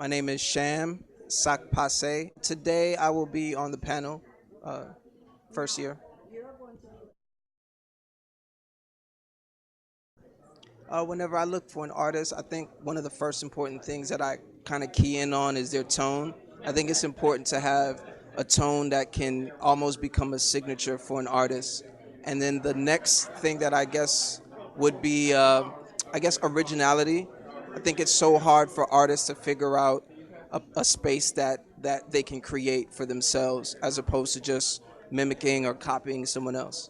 My name is Sham Sakpase. Today I will be on the panel, first year. Whenever I look for an artist, I think one of the first important things that I kind of key in on is their tone. I think it's important to have a tone that can almost become a signature for an artist. And then the next thing that I guess would be, originality. I think it's so hard for artists to figure out a space that they can create for themselves as opposed to just mimicking or copying someone else.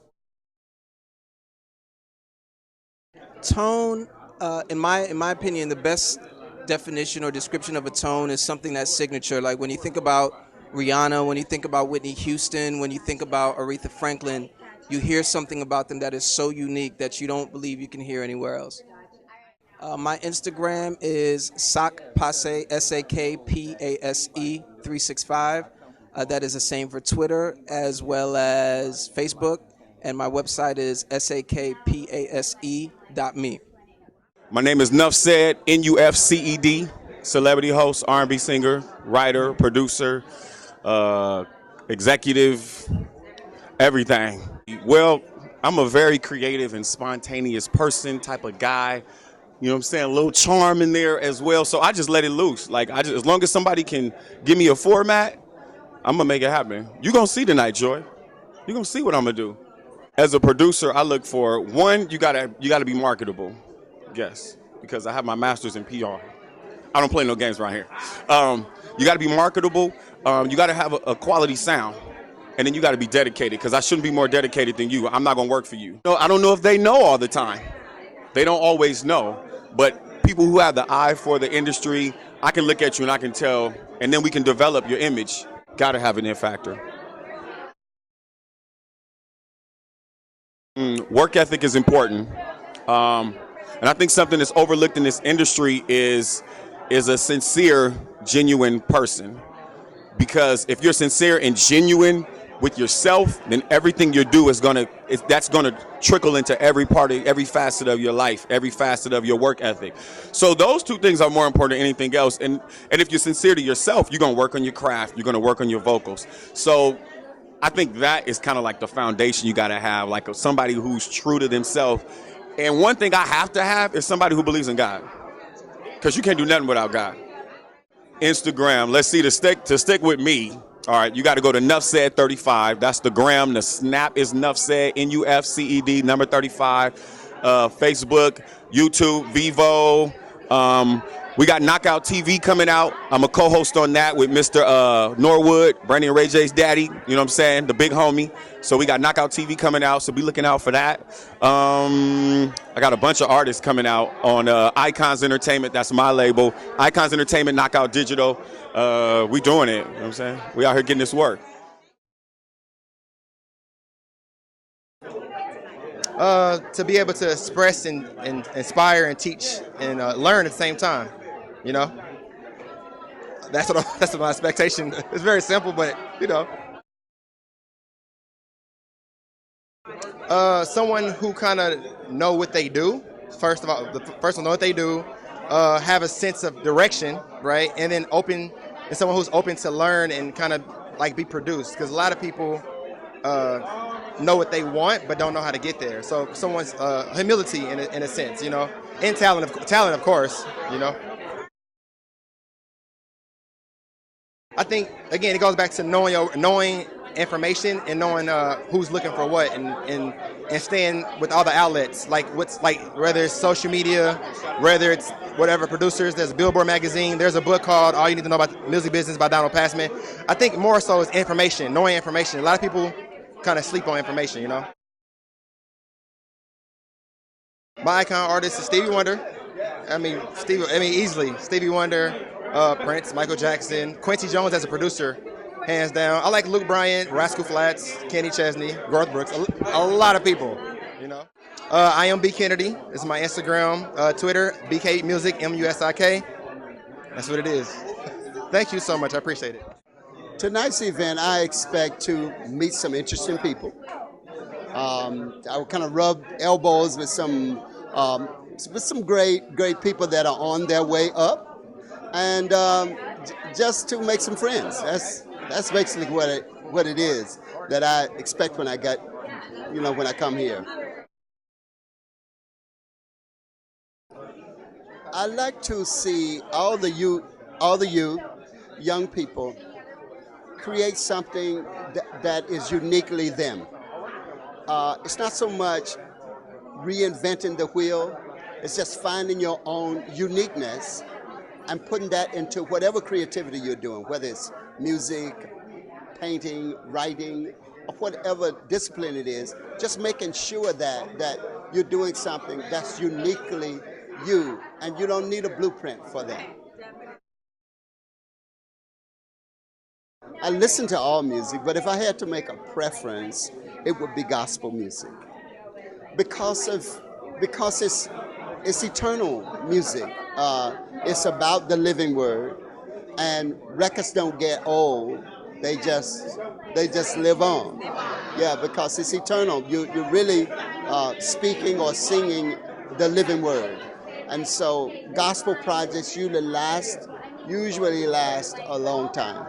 Tone, in my opinion, the best definition or description of a tone is something that's signature. Like when you think about Rihanna, when you think about Whitney Houston, when you think about Aretha Franklin, you hear something about them that is so unique that you don't believe you can hear anywhere else. My Instagram is Sakpase, Sakpase 365. That is the same for Twitter as well as Facebook. And my website is sakpase.me. My name is Nuff Said, Nufced, celebrity host, R&B singer, writer, producer, executive, everything. Well, I'm a very creative and spontaneous person, type of guy. You know what I'm saying? A little charm in there as well. So I just let it loose. Like as long as somebody can give me a format, I'm gonna make it happen. You're gonna see tonight, Joy. You're gonna see what I'm gonna do. As a producer, I look for one, you gotta be marketable. Yes, because I have my master's in PR. I don't play no games around here. You gotta be marketable. You gotta have a quality sound. And then you gotta be dedicated, because I shouldn't be more dedicated than you. I'm not gonna work for you. No, I don't know if they know all the time. They don't always know, but people who have the eye for the industry, I can look at you and I can tell, and then we can develop your image. Gotta have an it factor. Work ethic is important. And I think something that's overlooked in this industry is a sincere, genuine person. Because if you're sincere and genuine with yourself, then everything you do is that's gonna trickle into every part of every facet of your life, every facet of your work ethic. So those two things are more important than anything else. And if you're sincere to yourself, you're gonna work on your craft, you're gonna work on your vocals. So I think that is kind of like the foundation you gotta have, like somebody who's true to themselves. And one thing I have to have is somebody who believes in God, because you can't do nothing without God. Instagram, let's see, to stick with me. All right, you got to go to Nuff Said 35. That's the gram. The snap is Nuff Said, Nufced, number 35. Facebook, YouTube, Vivo. We got Knockout TV coming out. I'm a co-host on that with Mr. Norwood, Brandon and Ray J's daddy. You know what I'm saying? The big homie. So we got Knockout TV coming out, so be looking out for that. I got a bunch of artists coming out on Icons Entertainment. That's my label. Icons Entertainment, Knockout Digital. We doing it. You know what I'm saying? We out here getting this work. To be able to express and inspire and teach and learn at the same time, you know. That's what my expectation. It's very simple, but you know. Someone who kind of know what they do. First of all, the first one know what they do, have a sense of direction, right, and then someone who's open to learn and kind of like be produced. Because a lot of people know what they want but don't know how to get there. So someone's humility in a sense, you know, and talent of course, you know. I think again it goes back to knowing information and knowing who's looking for what and staying with all the outlets, like whether it's social media, whether it's whatever producers. There's Billboard magazine. There's a book called All You Need to Know About the Music Business by Donald Passman. I think more so is information, knowing information. A lot of people kind of sleep on information, you know. My icon artist is Stevie Wonder. Easily Stevie Wonder, Prince, Michael Jackson, Quincy Jones as a producer, hands down. I like Luke Bryan, Rascal Flatts, Kenny Chesney, Garth Brooks, a lot of people, you know. I am B Kennedy. This is my Instagram, Twitter, BK Music, MUSIK. That's what it is. Thank you so much. I appreciate it. Tonight's event, I expect to meet some interesting people. I will kind of rub elbows with some great people that are on their way up, and just to make some friends. That's basically what it is that I expect when I get, when I come here. I like to see all the youth, young people, create something that is uniquely them. It's not so much reinventing the wheel, it's just finding your own uniqueness and putting that into whatever creativity you're doing, whether it's music, painting, writing, or whatever discipline it is, just making sure that you're doing something that's uniquely you, and you don't need a blueprint for that. I listen to all music, but if I had to make a preference, it would be gospel music because it's eternal music. It's about the living word, and records don't get old. They just live on. Yeah, because it's eternal. You're really speaking or singing the living word, and so gospel projects usually last a long time.